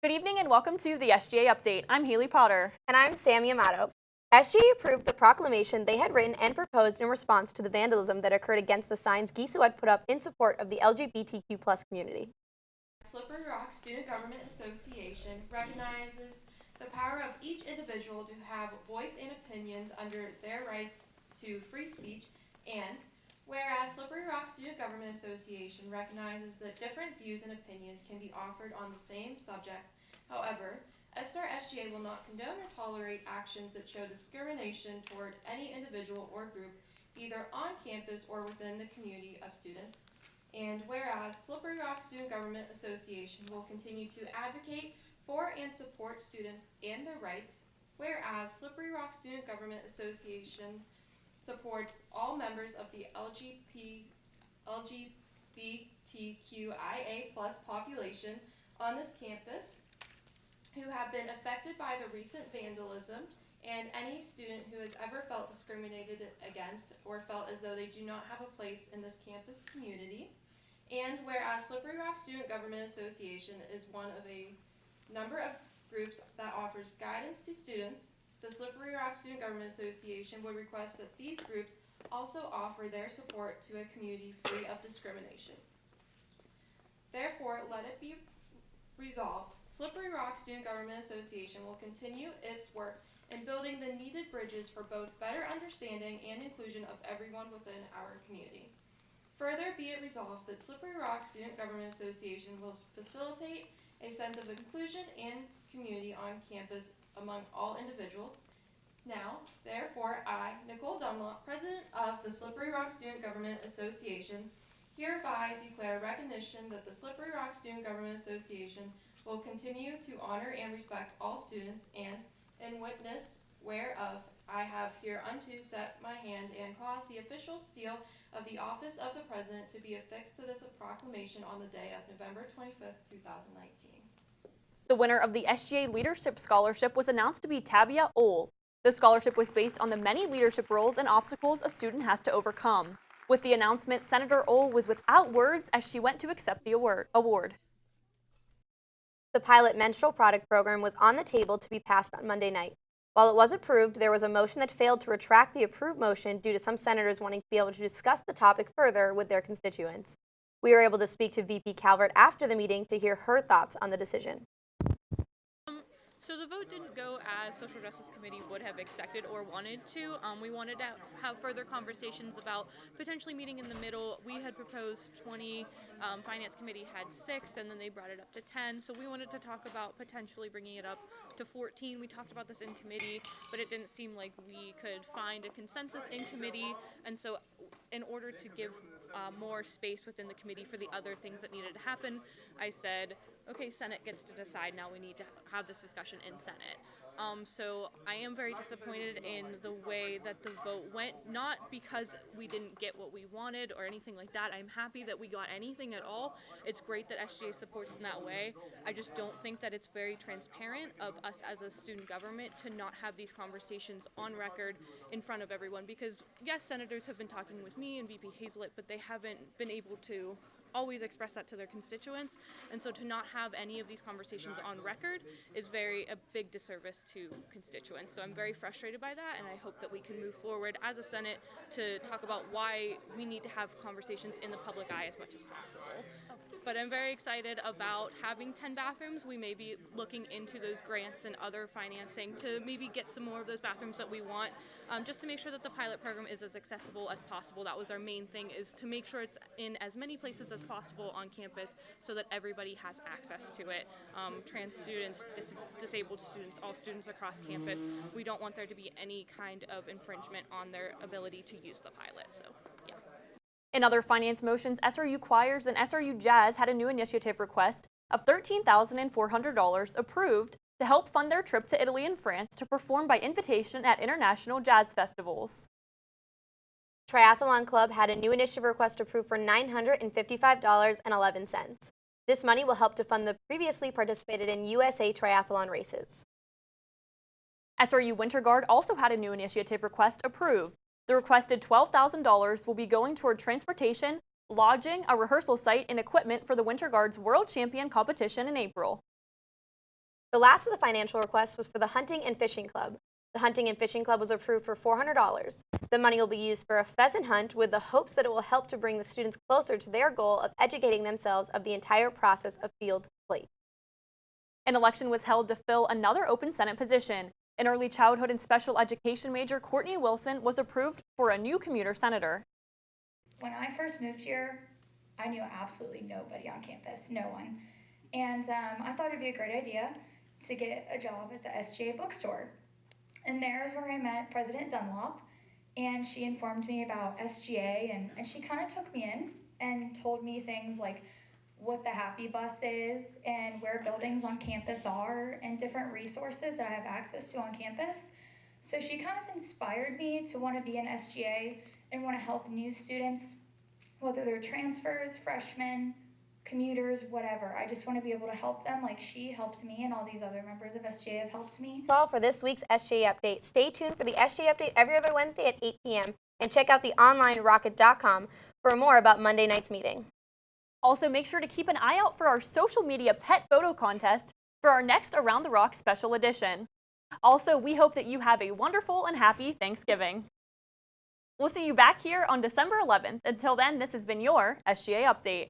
Good evening and welcome to the SGA Update. I'm Haley Potter. And I'm Sami Amato. SGA approved the proclamation they had written and proposed in response to the vandalism that occurred against the signs Gisu had put up in support of the LGBTQ+ community. Slippery Rock Student Government Association recognizes the power of each individual to have voice and opinions under their rights to free speech, and whereas Slippery Rock Student Government Association recognizes that different views and opinions can be offered on the same subject. However, SGA will not condone or tolerate actions that show discrimination toward any individual or group, either on campus or within the community of students. And whereas Slippery Rock Student Government Association will continue to advocate for and support students and their rights, whereas Slippery Rock Student Government Association supports all members of the LGBTQIA+ population on this campus who have been affected by the recent vandalism, and any student who has ever felt discriminated against or felt as though they do not have a place in this campus community. And whereas Slippery Rock Student Government Association is one of a number of groups that offers guidance to students, the Slippery Rock Student Government Association would request that these groups also offer their support to a community free of discrimination. Therefore, let it be resolved, Slippery Rock Student Government Association will continue its work in building the needed bridges for both better understanding and inclusion of everyone within our community. Further, be it resolved that Slippery Rock Student Government Association will facilitate a sense of inclusion and community on campus among all individuals. Now, therefore, I, Nicole Dunlop, President of the Slippery Rock Student Government Association, hereby declare recognition that the Slippery Rock Student Government Association will continue to honor and respect all students, and in witness whereof I have hereunto set my hand and caused the official seal of the office of the President to be affixed to this proclamation on the day of November 25th, 2019. The winner of the SGA Leadership Scholarship was announced to be Tabea Ohle. The scholarship was based on the many leadership roles and obstacles a student has to overcome. With the announcement, Senator Ohle was without words as she went to accept the award. The pilot menstrual product program was on the table to be passed on Monday night. While it was approved, there was a motion that failed to retract the approved motion due to some senators wanting to be able to discuss the topic further with their constituents. We were able to speak to VP Calvert after the meeting to hear her thoughts on the decision. So the vote didn't go as Social Justice Committee would have expected or wanted to. We wanted to have further conversations about potentially meeting in the middle. We had proposed 20, Finance Committee had 6, and then they brought it up to 10. So we wanted to talk about potentially bringing it up to 14. We talked about this in committee, but it didn't seem like we could find a consensus in committee. And so in order to give more space within the committee for the other things that needed to happen, I said, okay, Senate gets to decide now. We need to have this discussion in Senate. So I am very disappointed in the way that the vote went, not because we didn't get what we wanted or anything like that. I'm happy that we got anything at all. It's great that SGA supports in that way. I just don't think that it's very transparent of us as a student government to not have these conversations on record in front of everyone, because yes, senators have been talking with me and VP Hazlett, but they haven't been able to always express that to their constituents, and so to not have any of these conversations on record is a big disservice to constituents. So I'm very frustrated by that, and I hope that we can move forward as a Senate to talk about why we need to have conversations in the public eye as much as possible. But I'm very excited about having 10 bathrooms. We may be looking into those grants and other financing to maybe get some more of those bathrooms that we want, just to make sure that the pilot program is as accessible as possible. That was our main thing, is to make sure it's in as many places as possible on campus so that everybody has access to it. Trans students, disabled students, all students across campus. We don't want there to be any kind of infringement on their ability to use the pilot, so yeah. In other finance motions, SRU choirs and SRU Jazz had a new initiative request of $13,400 approved to help fund their trip to Italy and France to perform by invitation at international jazz festivals. Triathlon Club had a new initiative request approved for $955.11. This money will help to fund the previously participated in USA Triathlon races. SRU Winter Guard also had a new initiative request approved. The requested $12,000 will be going toward transportation, lodging, a rehearsal site, and equipment for the Winter Guard's World Champion competition in April. The last of the financial requests was for the Hunting and Fishing Club. The Hunting and Fishing Club was approved for $400. The money will be used for a pheasant hunt with the hopes that it will help to bring the students closer to their goal of educating themselves of the entire process of field plate. An election was held to fill another open Senate position. An early childhood and special education major, Courtney Wilson, was approved for a new commuter senator. When I first moved here, I knew absolutely nobody on campus, no one. And I thought it'd be a great idea to get a job at the SGA bookstore. And there's where I met President Dunlop, and she informed me about SGA, and she kind of took me in and told me things like what the Happy Bus is and where buildings on campus are and different resources that I have access to on campus. So she kind of inspired me to want to be an SGA and want to help new students, whether they're transfers, freshmen, commuters, whatever. I just want to be able to help them like she helped me and all these other members of SGA have helped me. That's all for this week's SGA Update. Stay tuned for the SGA Update every other Wednesday at 8 p.m. and check out the online rocket.com for more about Monday night's meeting. Also, make sure to keep an eye out for our social media pet photo contest for our next Around the Rock special edition. Also, we hope that you have a wonderful and happy Thanksgiving. We'll see you back here on December 11th. Until then, this has been your SGA Update.